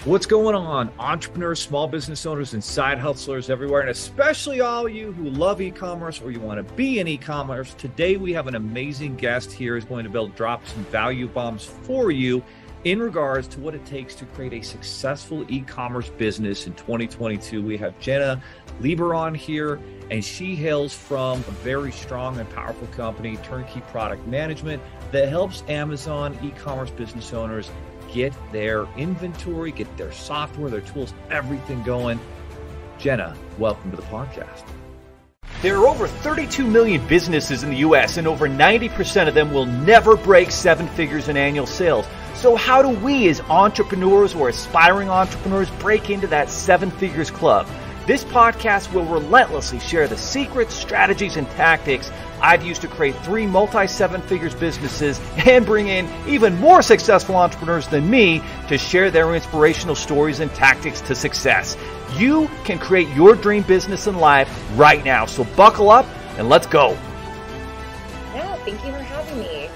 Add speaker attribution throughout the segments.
Speaker 1: What's going on, entrepreneurs, small business owners, and side hustlers everywhere, and especially all of you who love e-commerce or you want to be in e-commerce? Today, we have an amazing guest here who's going to be able to drop some value bombs for you in regards to what it takes to create a successful e-commerce business in 2022. We have Jenna LIEBER on here, and she hails from a very strong and powerful company, Turnkey Product Management, that helps Amazon e-commerce business owners get their inventory, get their software, their tools, everything going. Jenna, welcome to the podcast.
Speaker 2: There are over 32 million businesses in the U.S., and over 90% of them will never break 7 figures in annual sales. So how do we as entrepreneurs or aspiring entrepreneurs break into that 7 figures club? This podcast will relentlessly share the secrets, strategies, and tactics I've used to create 3 multi-7 figures businesses and bring in even more successful entrepreneurs than me to share their inspirational stories and tactics to success. You can create your dream business and life right now. So buckle up and let's go.
Speaker 3: Yeah, thank you for having me.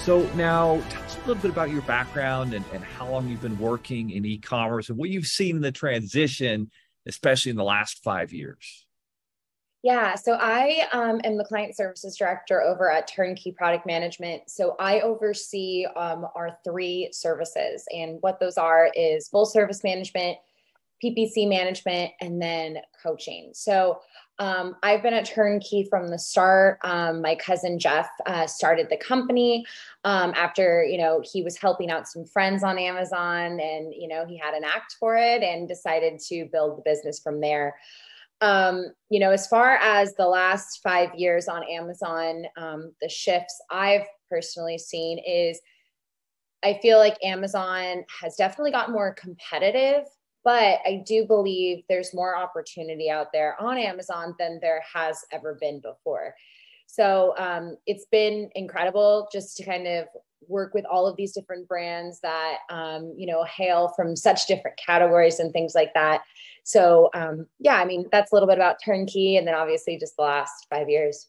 Speaker 1: So now tell us a little bit about your background and how long you've been working in e-commerce and what you've seen in the transition, especially in the last 5 years.
Speaker 3: Yeah, so I am the client services director over at Turnkey Product Management. So I oversee our 3 services, and what those are is full service management, PPC management, and then coaching. So I've been at Turnkey from the start. My cousin Jeff started the company after, he was helping out some friends on Amazon, and, he had an act for it and decided to build the business from there. As far as the last 5 years on Amazon, the shifts I've personally seen is I feel like Amazon has definitely got more competitive, but I do believe there's more opportunity out there on Amazon than there has ever been before. So it's been incredible just to kind of work with all of these different brands that, hail from such different categories and things like that. So, that's a little bit about Turnkey, and then obviously just the last 5 years.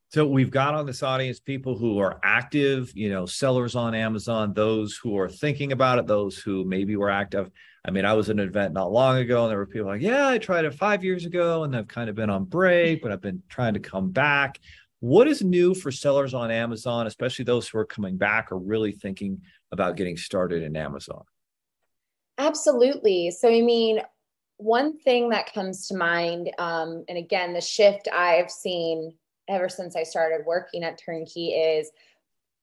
Speaker 1: So we've got on this audience people who are active, sellers on Amazon, those who are thinking about it, those who maybe were active. I mean, I was at an event not long ago, and there were people like, yeah, I tried it 5 years ago, and I've kind of been on break, but I've been trying to come back. What is new for sellers on Amazon, especially those who are coming back or really thinking about getting started in Amazon?
Speaker 3: Absolutely. So, one thing that comes to mind, and again, the shift I've seen ever since I started working at Turnkey is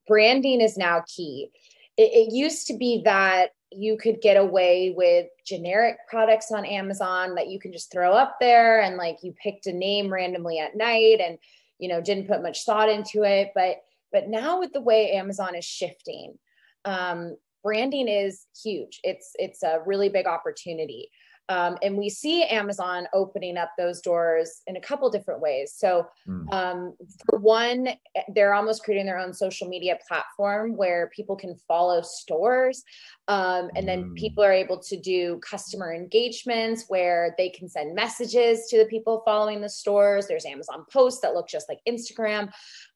Speaker 3: branding is now key. It used to be that you could get away with generic products on Amazon that you can just throw up there, and like you picked a name randomly at night and didn't put much thought into it. But now with the way Amazon is shifting, branding is huge. It's a really big opportunity. And we see Amazon opening up those doors in a couple different ways. So for one, they're almost creating their own social media platform where people can follow stores. And then people are able to do customer engagements where they can send messages to the people following the stores. There's Amazon posts that look just like Instagram.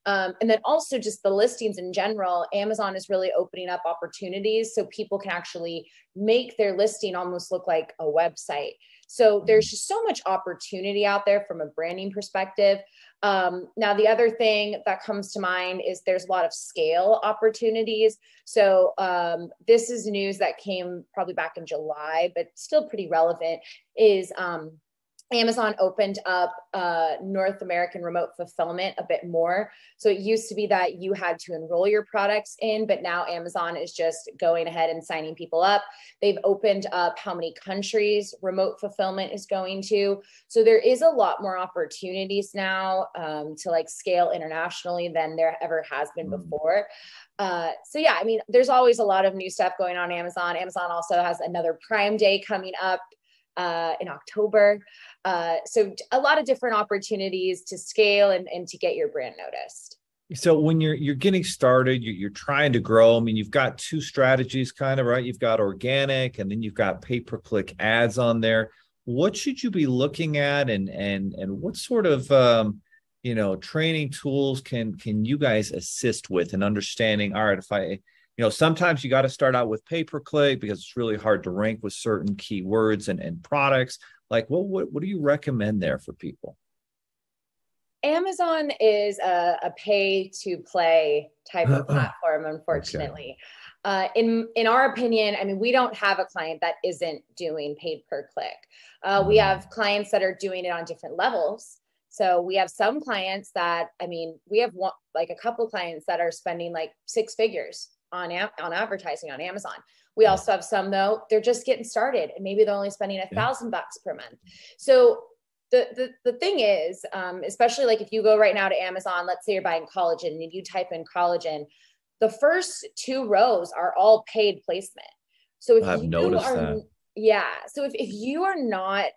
Speaker 3: And then also just the listings in general, Amazon is really opening up opportunities so people can actually make their listing almost look like a website. So there's just so much opportunity out there from a branding perspective. Now, the other thing that comes to mind is there's a lot of scale opportunities. So this is news that came probably back in July, but still pretty relevant, is Amazon opened up North American remote fulfillment a bit more. So it used to be that you had to enroll your products in, but now Amazon is just going ahead and signing people up. They've opened up how many countries remote fulfillment is going to. So there is a lot more opportunities now to like scale internationally than there ever has been before. There's always a lot of new stuff going on Amazon. Amazon also has another Prime Day coming up in October. So a lot of different opportunities to scale and to get your brand noticed.
Speaker 1: So when you're getting started, you're trying to grow. I mean, you've got 2 strategies kind of, right? You've got organic and then you've got pay-per-click ads on there. What should you be looking at and what sort of training tools can you guys assist with in understanding, all right, sometimes you got to start out with pay-per-click because it's really hard to rank with certain keywords and products. Like, what do you recommend there for people?
Speaker 3: Amazon is a pay to play type of platform, unfortunately. Okay. In our opinion, I mean, we don't have a client that isn't doing paid per click. We have clients that are doing it on different levels. So we have some clients that, I mean, we have like a couple clients that are spending like 6 figures on advertising on Amazon. We also have some, though, they're just getting started and maybe they're only spending $1,000 per month. So the thing is, especially like if you go right now to Amazon, let's say you're buying collagen and you type in collagen, the first 2 rows are all paid placement. So if
Speaker 1: I've noticed that.
Speaker 3: Yeah. So if you are not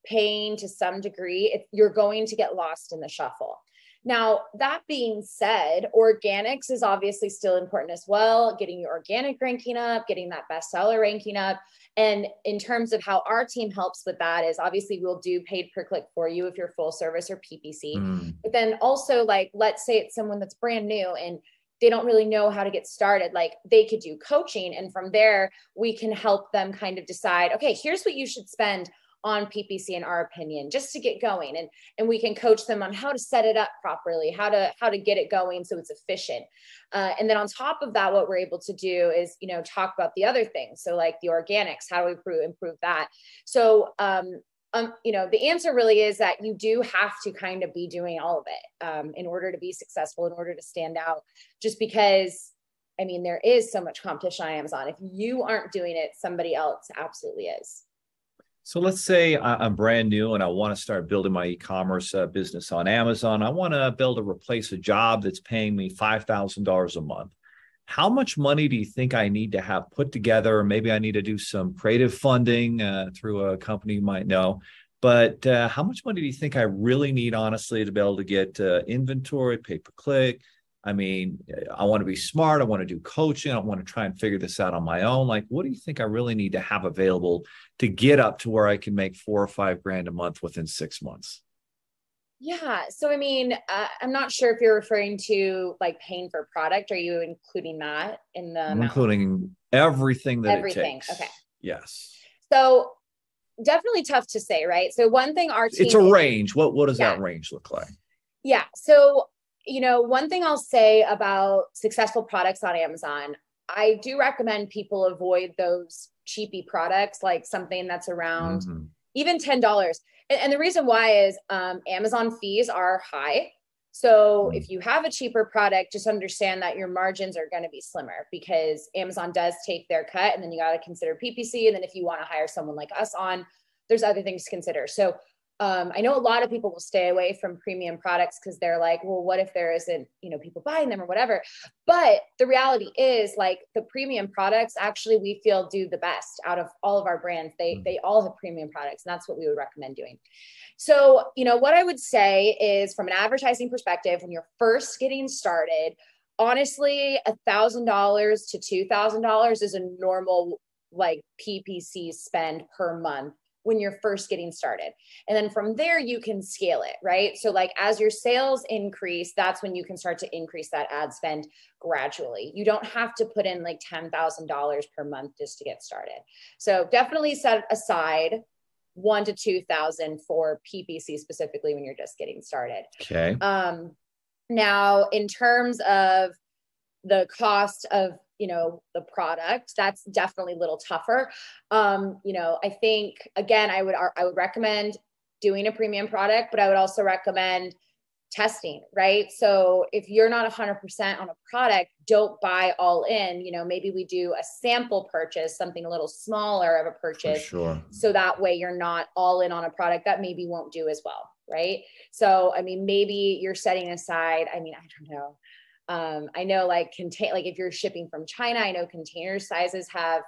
Speaker 3: paying to some degree, you're going to get lost in the shuffle. Now, that being said, organics is obviously still important as well, getting your organic ranking up, getting that bestseller ranking up. And in terms of how our team helps with that is obviously we'll do paid per click for you if you're full service or PPC. But then also, like, let's say it's someone that's brand new and they don't really know how to get started. Like, they could do coaching. And from there, we can help them kind of decide, okay, here's what you should spend on PPC in our opinion, just to get going. And we can coach them on how to set it up properly, how to get it going so it's efficient. And then on top of that, what we're able to do is, talk about the other things. So like the organics, how do we improve that? So, the answer really is that you do have to kind of be doing all of it in order to be successful, in order to stand out, just because, I mean, there is so much competition on Amazon. If you aren't doing it, somebody else absolutely is.
Speaker 1: So let's say I'm brand new and I want to start building my e-commerce business on Amazon. I want to replace a job that's paying me $5,000 a month. How much money do you think I need to have put together? Maybe I need to do some creative funding through a company you might know. But how much money do you think I really need, honestly, to be able to get inventory, pay-per-click? I mean, I want to be smart. I want to do coaching. I want to try and figure this out on my own. Like, what do you think I really need to have available to get up to where I can make $4 or $5 grand a month within 6 months?
Speaker 3: Yeah. So, I mean, I'm not sure if you're referring to like paying for product. Are you including that in the
Speaker 1: I'm including everything that it takes.
Speaker 3: Okay.
Speaker 1: Yes.
Speaker 3: So definitely tough to say, right? So one thing our team—
Speaker 1: It's a range. What does that range look like?
Speaker 3: Yeah. So, one thing I'll say about successful products on Amazon, I do recommend people avoid those cheapy products, like something that's around even $10. And the reason why is Amazon fees are high. So if you have a cheaper product, just understand that your margins are going to be slimmer because Amazon does take their cut. And then you got to consider PPC. And then if you want to hire someone like us on, there's other things to consider. So I know a lot of people will stay away from premium products because they're like, well, what if there isn't, people buying them or whatever? But the reality is, like, the premium products actually we feel do the best out of all of our brands. They all have premium products, and that's what we would recommend doing. So, what I would say is, from an advertising perspective, when you're first getting started, honestly, $1,000 to $2,000 is a normal like PPC spend per month when you're first getting started. And then from there, you can scale it, right? So like as your sales increase, that's when you can start to increase that ad spend gradually. You don't have to put in like $10,000 per month just to get started. So definitely set aside $1,000 to $2,000 for PPC specifically when you're just getting started.
Speaker 1: Okay.
Speaker 3: Now, in terms of the cost of the product, that's definitely a little tougher. I think, again, I would recommend doing a premium product, but I would also recommend testing, right? So if you're not 100% on a product, don't buy all in. Maybe we do a sample purchase, something a little smaller of a purchase.
Speaker 1: For sure.
Speaker 3: So that way you're not all in on a product that maybe won't do as well, right? So, maybe you're setting aside, I don't know. I know like if you're shipping from China, I know container prices have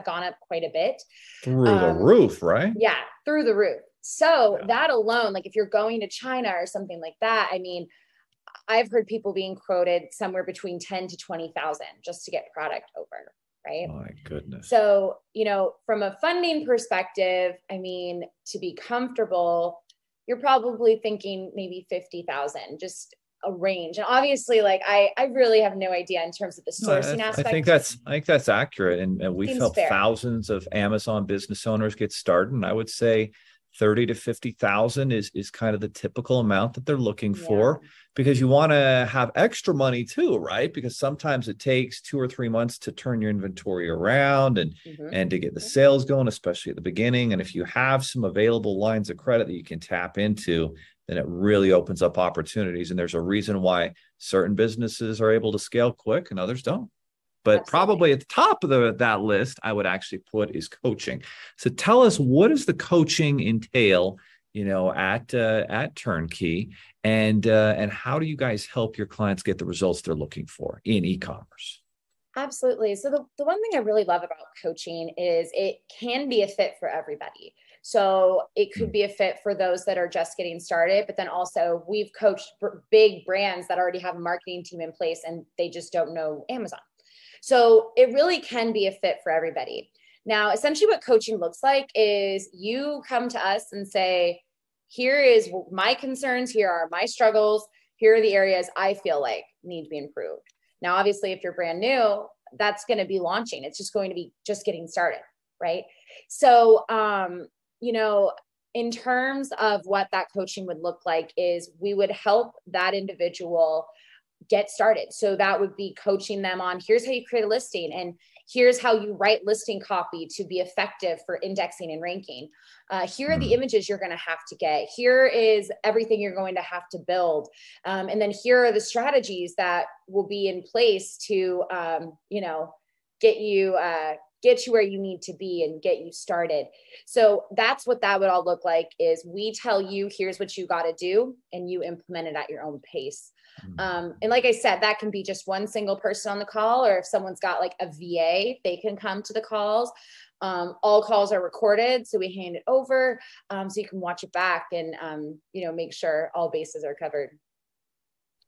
Speaker 3: gone up quite a bit.
Speaker 1: Through the roof, right?
Speaker 3: Yeah, through the roof. So that alone, like if you're going to China or something like that, I've heard people being quoted somewhere between 10 to 20,000 just to get product over, right?
Speaker 1: My goodness.
Speaker 3: So, from a funding perspective, to be comfortable, you're probably thinking maybe 50,000 just a range. And obviously, like I really have no idea in terms of the sourcing aspect.
Speaker 1: I think that's accurate. And we've
Speaker 3: Seems
Speaker 1: helped
Speaker 3: fair.
Speaker 1: thousands of Amazon business owners get started. And I would say 30 to 50,000 is kind of the typical amount that they're looking for, because you want to have extra money too, right? Because sometimes it takes 2 or 3 months to turn your inventory around and to get the sales going, especially at the beginning. And if you have some available lines of credit that you can tap into, then it really opens up opportunities. And there's a reason why certain businesses are able to scale quick and others don't. But probably at the top of that list, I would actually put is coaching. So tell us, what does the coaching entail, at Turnkey, and how do you guys help your clients get the results they're looking for in e-commerce?
Speaker 3: Absolutely. So the one thing I really love about coaching is it can be a fit for everybody. So it could be a fit for those that are just getting started, but then also we've coached big brands that already have a marketing team in place and they just don't know Amazon. So it really can be a fit for everybody. Now, essentially what coaching looks like is you come to us and say, here is my concerns, here are my struggles, here are the areas I feel like need to be improved. Now, obviously, if you're brand new, that's going to be launching. It's just going to be just getting started, right? So, in terms of what that coaching would look like is we would help that individual get started. So that would be coaching them on, here's how you create a listing, and here's how you write listing copy to be effective for indexing and ranking. Here are the images you're going to have to get. Here is everything you're going to have to build. And then here are the strategies that will be in place to, get you where you need to be and get you started. So that's what that would all look like is we tell you, here's what you got to do, and you implement it at your own pace. And like I said, that can be just one single person on the call, or if someone's got like a VA, they can come to the calls. All calls are recorded, so we hand it over, so you can watch it back and, make sure all bases are covered.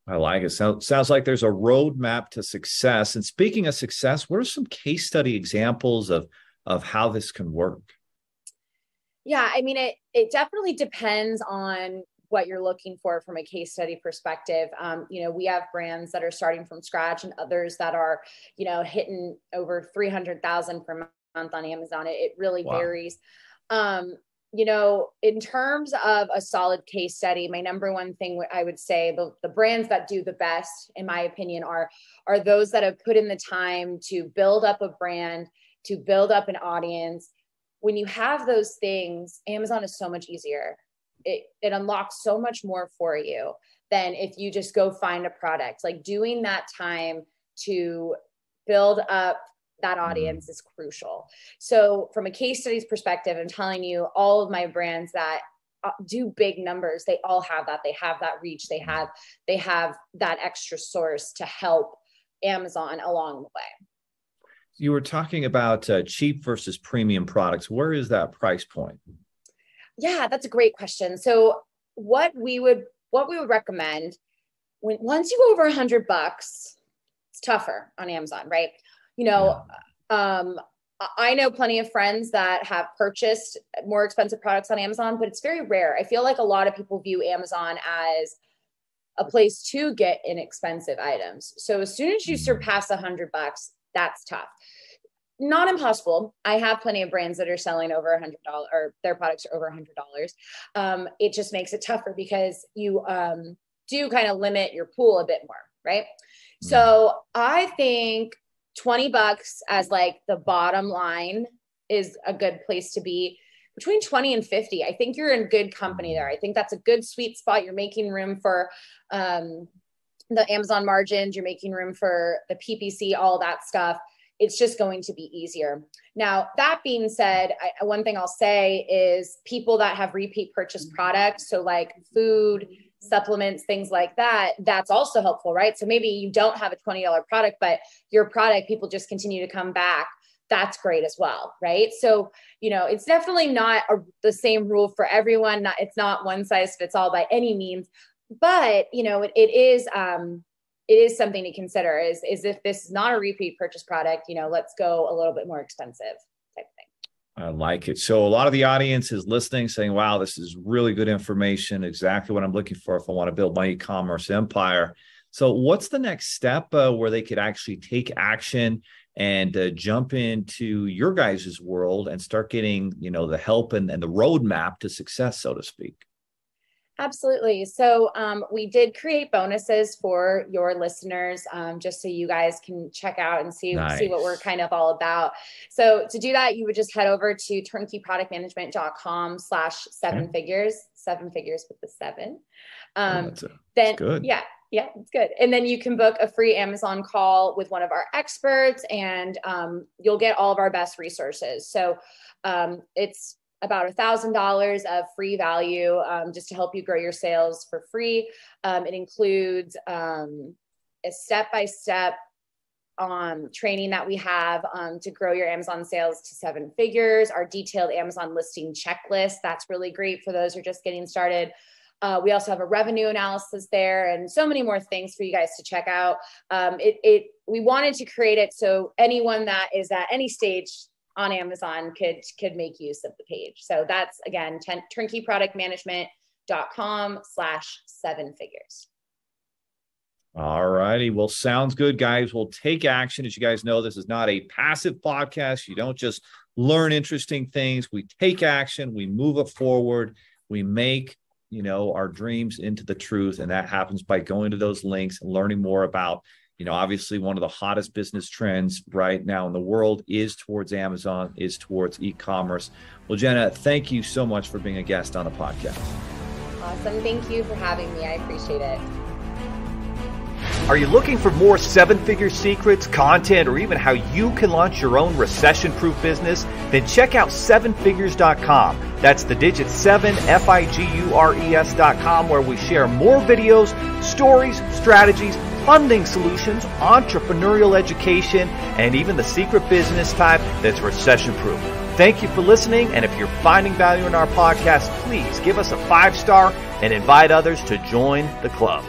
Speaker 1: I like it. Sounds like there's a roadmap to success. And speaking of success, what are some case study examples of how this can work?
Speaker 3: Yeah, I mean, it definitely depends on what you're looking for from a case study perspective. We have brands that are starting from scratch and others that are, hitting over 300,000 per month on Amazon. It really varies. In terms of a solid case study, my number one thing I would say, the brands that do the best, in my opinion, are those that have put in the time to build up a brand, to build up an audience. When you have those things, Amazon is so much easier. It unlocks so much more for you than if you just go find a product. Like doing that time to build up that audience is crucial. So from a case studies perspective, I'm telling you, all of my brands that do big numbers, they all have that. They have that reach. They have that extra source to help Amazon along the way.
Speaker 1: You were talking about cheap versus premium products. Where is that price point?
Speaker 3: Yeah, that's a great question. So what we would recommend once you go over $100, it's tougher on Amazon, right? I know plenty of friends that have purchased more expensive products on Amazon, but it's very rare. I feel like a lot of people view Amazon as a place to get inexpensive items. So as soon as you surpass $100, that's tough. Not impossible. I have plenty of brands that are selling over $100 or their products are over $100. It just makes it tougher because you do kind of limit your pool a bit more, right? So I think $20 as like the bottom line is a good place to be. Between 20 and 50, I think you're in good company there. I think that's a good sweet spot. You're making room for the Amazon margins. You're making room for the PPC, all that stuff. It's just going to be easier. Now, that being said, one thing I'll say is people that have repeat purchase products, so like food, supplements, things like that, that's also helpful, right? So maybe you don't have a $20 product, but your product, people just continue to come back. That's great as well, right? So, it's definitely not the same rule for everyone. It's not one size fits all by any means, but, it is something to consider is if this is not a repeat purchase product, let's go a little bit more expensive type of thing.
Speaker 1: I like it. So a lot of the audience is listening, saying, wow, this is really good information, exactly what I'm looking for if I want to build my e-commerce empire. So what's the next step where they could actually take action and jump into your guys' world and start getting, the help and the roadmap to success, so to speak?
Speaker 3: Absolutely. So we did create bonuses for your listeners, just so you guys can check out and see what we're kind of all about. So to do that, you would just head over to turnkeyproductmanagement.com/7figures, 7 figures with the 7.
Speaker 1: That's good.
Speaker 3: Yeah, it's good. And then you can book a free Amazon call with one of our experts, and you'll get all of our best resources. So it's about $1,000 of free value, just to help you grow your sales for free. It includes a step-by-step training that we have to grow your Amazon sales to 7 figures, our detailed Amazon listing checklist. That's really great for those who are just getting started. We also have a revenue analysis there and so many more things for you guys to check out. We wanted to create it so anyone that is at any stage on Amazon could make use of the page. So that's, again, turnkeyproductmanagement.com/7 figures.
Speaker 1: All righty. Well, sounds good, guys. We'll take action. As you guys know, this is not a passive podcast. You don't just learn interesting things. We take action. We move it forward. We make, our dreams into the truth. And that happens by going to those links and learning more about, obviously one of the hottest business trends right now in the world is towards Amazon, is towards e-commerce. Well, Jenna, thank you so much for being a guest on the podcast.
Speaker 3: Awesome. Thank you for having me. I appreciate it.
Speaker 2: Are you looking for more 7-figure secrets, content, or even how you can launch your own recession-proof business? Then check out 7figures.com. That's the digit 7, FIGURES.com, where we share more videos, stories, strategies, funding solutions, entrepreneurial education, and even the secret business type that's recession-proof. Thank you for listening, and if you're finding value in our podcast, please give us a 5-star and invite others to join the club.